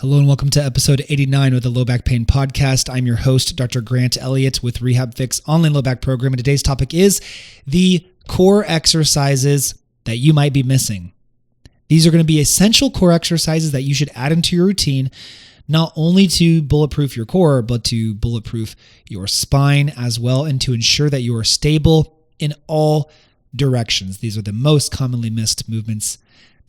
Hello and welcome to episode 89 of the Low Back Pain Podcast. I'm your host, Dr. Grant Elliott with RehabFix online low back program. And today's topic is the core exercises that you might be missing. These are going to be essential core exercises that you should add into your routine, not only to bulletproof your core, but to bulletproof your spine as well, and to ensure that you are stable in all directions. These are the most commonly missed movements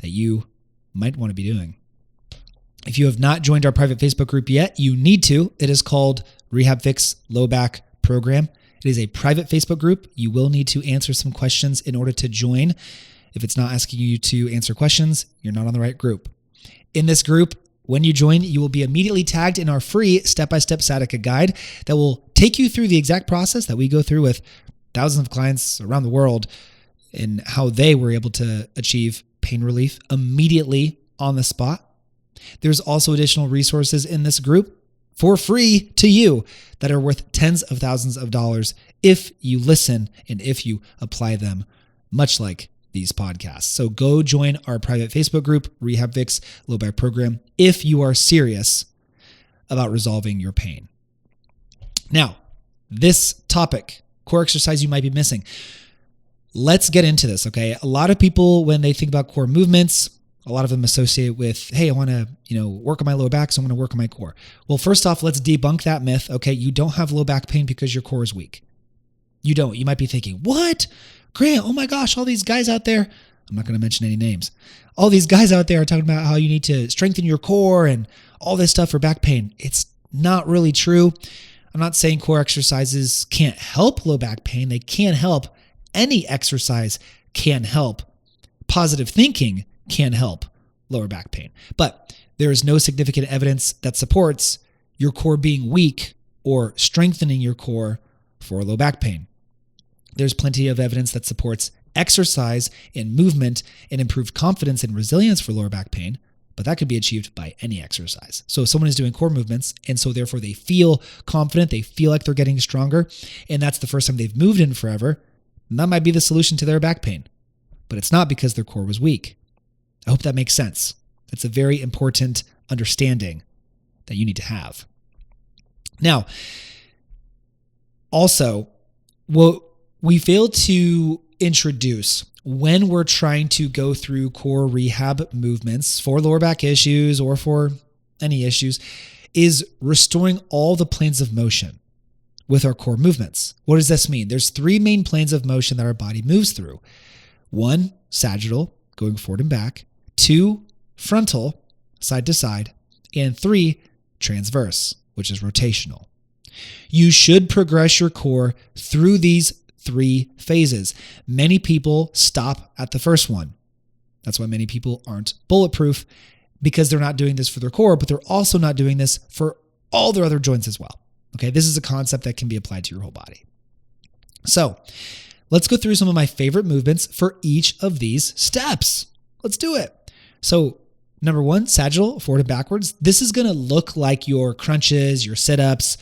that you might want to be doing. If you have not joined our private Facebook group yet, you need to. It is called RehabFix Low Back Program. It is a private Facebook group. You will need to answer some questions in order to join. If it's not asking you to answer questions, you're not on the right group. In this group, when you join, you will be immediately tagged in our free step-by-step sciatica guide that will take you through the exact process that we go through with thousands of clients around the world and how they were able to achieve pain relief immediately on the spot. There's also additional resources in this group for free to you that are worth tens of thousands of dollars if you listen and if you apply them, much like these podcasts. So go join our private Facebook group, RehabFix Low Back Program, if you are serious about resolving your pain. Now, this topic, core exercise you might be missing. Let's get into this, okay? A lot of people, when they think about core movements, a lot of them associate with, hey, I want to, work on my lower back, so I'm going to work on my core. Well, first off, let's debunk that myth, okay? You don't have low back pain because your core is weak. You don't. You might be thinking, what? Grant, oh my gosh, all these guys out there, I'm not going to mention any names. All these guys out there are talking about how you need to strengthen your core and all this stuff for back pain. It's not really true. I'm not saying core exercises can't help low back pain. They can help. Any exercise can help. Positive thinking can help lower back pain. But there is no significant evidence that supports your core being weak or strengthening your core for low back pain. There's plenty of evidence that supports exercise and movement and improved confidence and resilience for lower back pain, but that could be achieved by any exercise. So if someone is doing core movements and so therefore they feel confident, they feel like they're getting stronger, and that's the first time they've moved in forever, that might be the solution to their back pain. But it's not because their core was weak. I hope that makes sense. That's a very important understanding that you need to have. Now, also, what we fail to introduce when we're trying to go through core rehab movements for lower back issues or for any issues is restoring all the planes of motion with our core movements. What does this mean? There's three main planes of motion that our body moves through. 1, sagittal, going forward and back. 2, frontal, side to side. And 3, transverse, which is rotational. You should progress your core through these 3 phases. Many people stop at the first one. That's why many people aren't bulletproof, because they're not doing this for their core, but they're also not doing this for all their other joints as well. Okay, this is a concept that can be applied to your whole body. So let's go through some of my favorite movements for each of these steps. Let's do it. So number 1, sagittal, forward and backwards. This is going to look like your crunches, your sit-ups.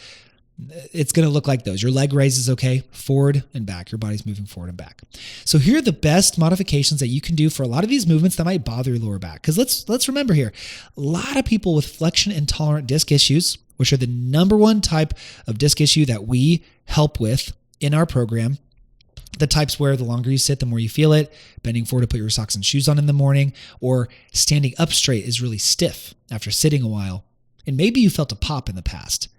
It's going to look like those. Your leg raises, okay? Forward and back. Your body's moving forward and back. So here are the best modifications that you can do for a lot of these movements that might bother your lower back. Because let's remember here, a lot of people with flexion intolerant disc issues, which are the number one type of disc issue that we help with in our program, the types where the longer you sit, the more you feel it, bending forward to put your socks and shoes on in the morning, or standing up straight is really stiff after sitting a while, and maybe you felt a pop in the past.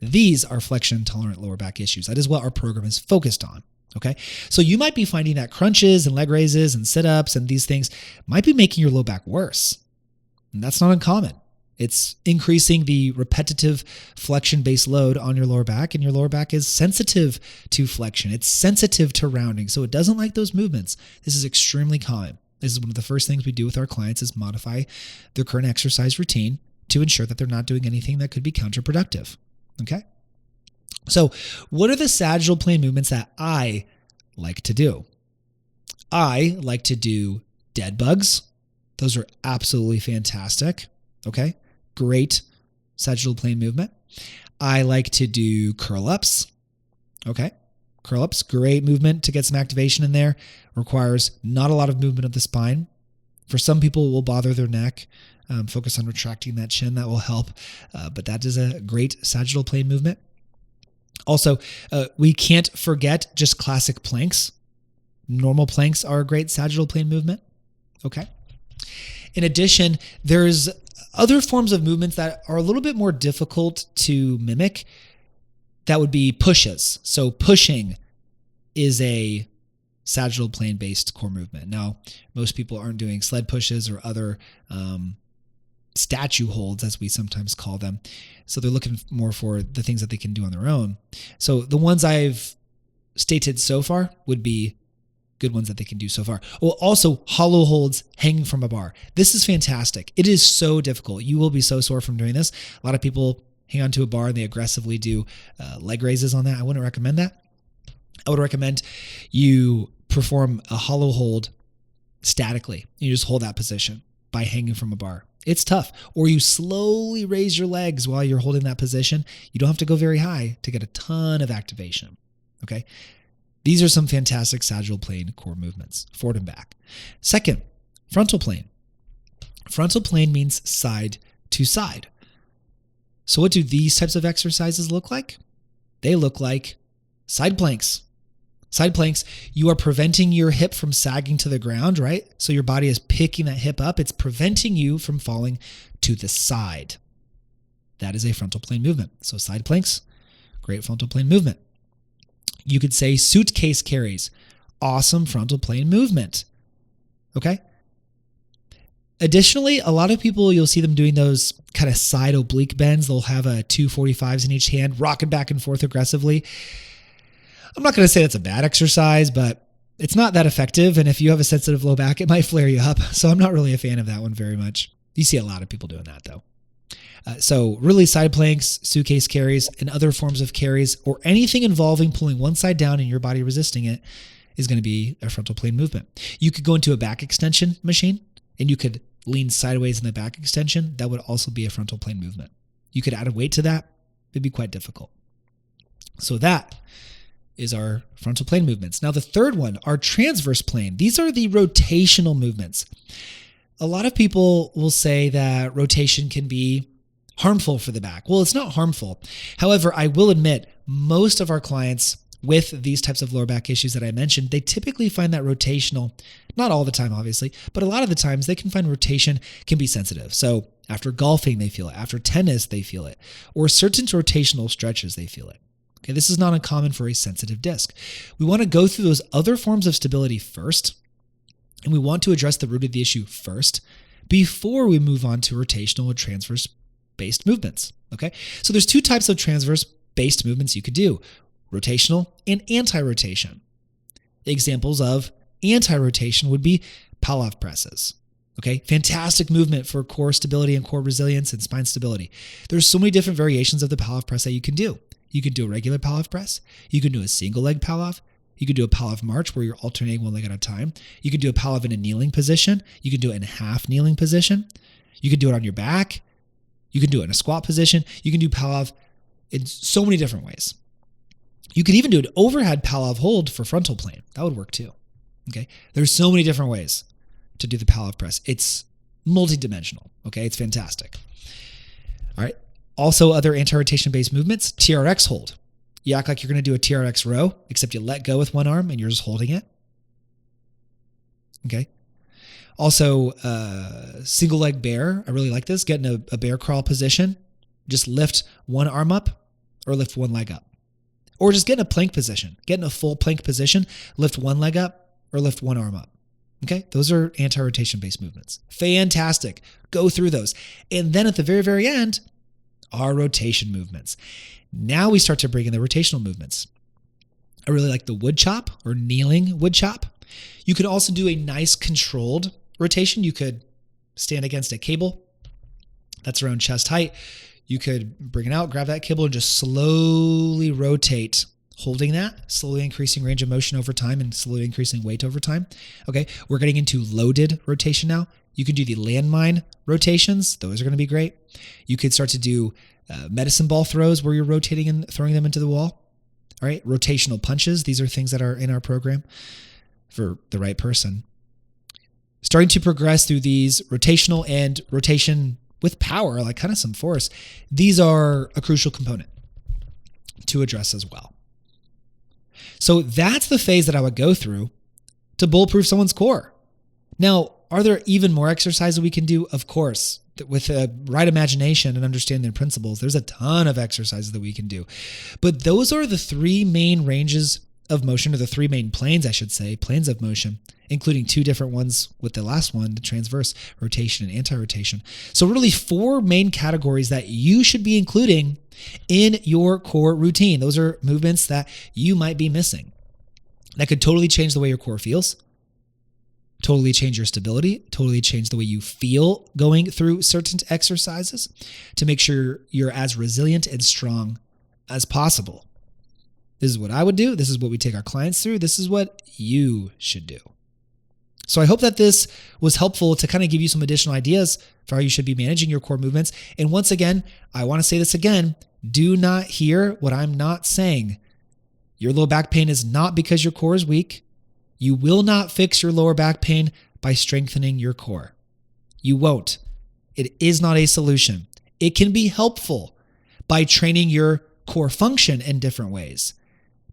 These are flexion-intolerant lower back issues. That is what our program is focused on, okay? So you might be finding that crunches and leg raises and sit-ups and these things might be making your low back worse, and that's not uncommon. It's increasing the repetitive flexion-based load on your lower back, and your lower back is sensitive to flexion. It's sensitive to rounding, so it doesn't like those movements. This is extremely common. This is one of the first things we do with our clients is modify their current exercise routine to ensure that they're not doing anything that could be counterproductive, okay? So what are the sagittal plane movements that I like to do? I like to do dead bugs. Those are absolutely fantastic, okay? Great sagittal plane movement. I like to do curl-ups. Okay. Curl-ups, great movement to get some activation in there. Requires not a lot of movement of the spine. For some people, it will bother their neck. Focus on retracting that chin. That will help. But that is a great sagittal plane movement. Also, we can't forget just classic planks. Normal planks are a great sagittal plane movement. Okay. In addition, there's other forms of movements that are a little bit more difficult to mimic. That would be pushes. So pushing is a sagittal plane based core movement. Now, most people aren't doing sled pushes or other statue holds, as we sometimes call them. So they're looking more for the things that they can do on their own. So the ones I've stated so far would be good ones that they can do so far. Well, also hollow holds hanging from a bar. This is fantastic. It is so difficult. You will be so sore from doing this. A lot of people hang onto a bar and they aggressively do leg raises on that. I wouldn't recommend that. I would recommend you perform a hollow hold statically. You just hold that position by hanging from a bar. It's tough. Or you slowly raise your legs while you're holding that position. You don't have to go very high to get a ton of activation. Okay. These are some fantastic sagittal plane core movements, forward and back. Second, frontal plane. Frontal plane means side to side. So what do these types of exercises look like? They look like side planks. Side planks, you are preventing your hip from sagging to the ground, right? So your body is picking that hip up. It's preventing you from falling to the side. That is a frontal plane movement. So side planks, great frontal plane movement. You could say suitcase carries, awesome frontal plane movement. Okay? Additionally, a lot of people, you'll see them doing those kind of side oblique bends. They'll have a 245s in each hand, rocking back and forth aggressively. I'm not going to say that's a bad exercise, but it's not that effective. And if you have a sensitive low back, it might flare you up. So I'm not really a fan of that one very much. You see a lot of people doing that though. So really side planks, suitcase carries, and other forms of carries, or anything involving pulling one side down and your body resisting it, is going to be a frontal plane movement. You could go into a back extension machine and you could lean sideways in the back extension. That would also be a frontal plane movement. You could add a weight to that. It'd be quite difficult. So that is our frontal plane movements. Now the third one, our transverse plane. These are the rotational movements. A lot of people will say that rotation can be harmful for the back. Well, it's not harmful. However, I will admit most of our clients with these types of lower back issues that I mentioned, they typically find that rotational, not all the time, obviously, but a lot of the times they can find rotation can be sensitive. So after golfing, they feel it. After tennis, they feel it. Or certain rotational stretches, they feel it. Okay, this is not uncommon for a sensitive disc. We want to go through those other forms of stability first, and we want to address the root of the issue first before we move on to rotational or transverse-based movements. Okay, so there's two types of transverse-based movements you could do: rotational and anti-rotation. Examples of anti-rotation would be Pallof presses. Okay, fantastic movement for core stability and core resilience and spine stability. There's so many different variations of the Pallof press that you can do. You can do a regular Pallof press. You can do a single leg Pallof. You can do a Pallof march where you're alternating one leg at a time. You can do a Pallof in a kneeling position. You can do it in a half kneeling position. You can do it on your back. You can do it in a squat position. You can do Pallof in so many different ways. You could even do an overhead Pallof hold for frontal plane. That would work too. Okay, there's so many different ways to do the Pallof press. It's multidimensional. Okay, it's fantastic. All right. Also, other anti-rotation based movements, TRX hold. You act like you're going to do a TRX row, except you let go with one arm and you're just holding it. Okay. Also, single leg bear. I really like this. Get in a bear crawl position. Just lift one arm up or lift one leg up. Or just get in a plank position. Get in a full plank position, lift one leg up or lift one arm up. Okay, those are anti-rotation based movements. Fantastic. Go through those. And then at the very, very end, our rotation movements. Now we start to bring in the rotational movements. I really like the wood chop or kneeling wood chop. You could also do a nice controlled rotation. You could stand against a cable that's around chest height. You could bring it out, grab that cable, and just slowly rotate, holding that, slowly increasing range of motion over time and slowly increasing weight over time. Okay, we're getting into loaded rotation now. You can do the landmine rotations. Those are going to be great. You could start to do medicine ball throws where you're rotating and throwing them into the wall. All right, rotational punches. These are things that are in our program for the right person. starting to progress through these rotational and rotation with power, like kind of some force, these are a crucial component to address as well. So that's the phase that I would go through to bulletproof someone's core. Now, are there even more exercises we can do? Of course. With a right imagination and understanding the principles, there's a ton of exercises that we can do. But those are the three main ranges of motion, or the three main planes, I should say, planes of motion, including two different ones with the last one, the transverse, rotation and anti-rotation. So really 4 main categories that you should be including in your core routine. Those are movements that you might be missing. That could totally change the way your core feels, totally change your stability, totally change the way you feel going through certain exercises to make sure you're as resilient and strong as possible. This is what I would do. This is what we take our clients through. This is what you should do. So I hope that this was helpful to kind of give you some additional ideas for how you should be managing your core movements. And once again, I want to say this again, do not hear what I'm not saying. Your low back pain is not because your core is weak. You will not fix your lower back pain by strengthening your core. You won't. It is not a solution. It can be helpful by training your core function in different ways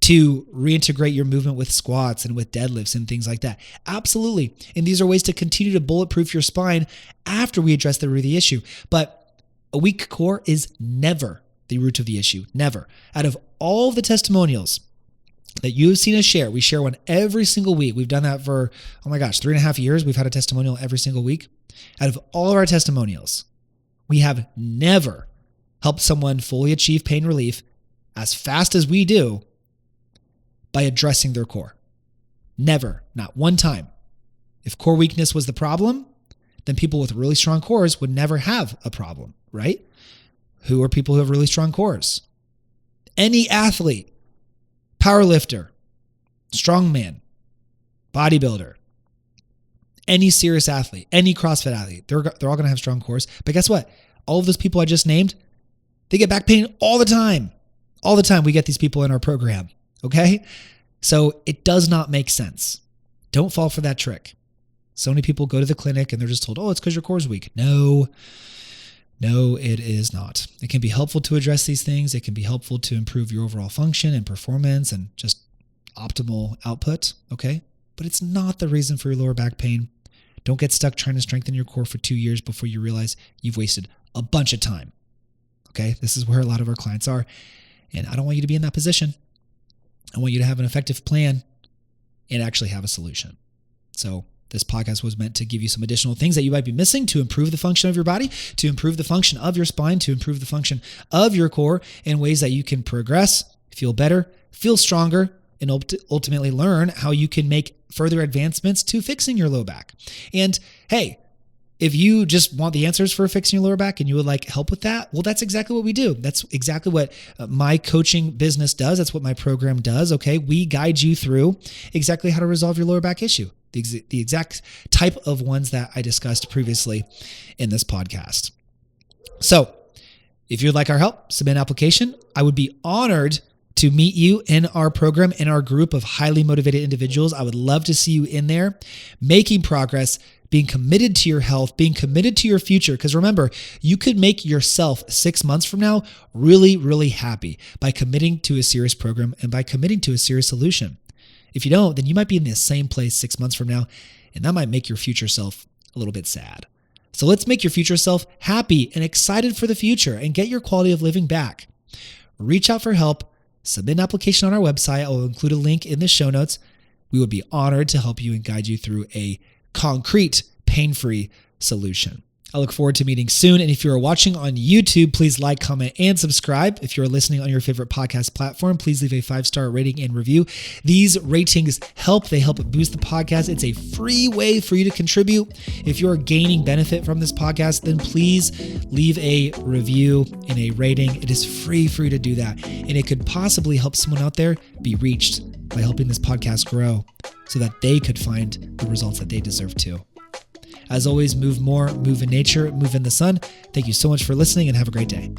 to reintegrate your movement with squats and with deadlifts and things like that. Absolutely. And these are ways to continue to bulletproof your spine after we address the root of the issue. But a weak core is never the root of the issue. Never. Out of all the testimonials that you have seen us share, we share one every single week. We've done that for, 3.5 years. We've had a testimonial every single week. Out of all of our testimonials, we have never helped someone fully achieve pain relief as fast as we do by addressing their core. Never, not one time. If core weakness was the problem, then people with really strong cores would never have a problem, right? Who are people who have really strong cores? Any athlete, powerlifter, strongman, bodybuilder, any serious athlete, any CrossFit athlete, they're all going to have strong cores. But guess what? All of those people I just named, they get back pain all the time. All the time we get these people in our program, okay? So it does not make sense. Don't fall for that trick. So many people go to the clinic and they're just told, it's because your core is weak. No, it is not. It can be helpful to address these things. It can be helpful to improve your overall function and performance and just optimal output, okay? But it's not the reason for your lower back pain. Don't get stuck trying to strengthen your core for 2 years before you realize you've wasted a bunch of time, okay? This is where a lot of our clients are, and I don't want you to be in that position. I want you to have an effective plan and actually have a solution. So this podcast was meant to give you some additional things that you might be missing to improve the function of your body, to improve the function of your spine, to improve the function of your core in ways that you can progress, feel better, feel stronger, and ultimately learn how you can make further advancements to fixing your low back. And hey, if you just want the answers for fixing your lower back and you would like help with that, well, that's exactly what we do. That's exactly what my coaching business does. That's what my program does, okay? We guide you through exactly how to resolve your lower back issue. The exact type of ones that I discussed previously in this podcast. So if you'd like our help, submit an application. I would be honored to meet you in our program, in our group of highly motivated individuals. I would love to see you in there, making progress, being committed to your health, being committed to your future. Because remember, you could make yourself 6 months from now really, really happy by committing to a serious program and by committing to a serious solution. If you don't, then you might be in the same place 6 months from now, and that might make your future self a little bit sad. So let's make your future self happy and excited for the future and get your quality of living back. Reach out for help, submit an application on our website. I will include a link in the show notes. We would be honored to help you and guide you through a concrete, pain-free solution. I look forward to meeting soon. And if you're watching on YouTube, please like, comment, and subscribe. If you're listening on your favorite podcast platform, please leave a 5-star rating and review. These ratings help. They help boost the podcast. It's a free way for you to contribute. If you're gaining benefit from this podcast, then please leave a review and a rating. It is free for you to do that. And it could possibly help someone out there be reached by helping this podcast grow so that they could find the results that they deserve too. As always, move more, move in nature, move in the sun. Thank you so much for listening and have a great day.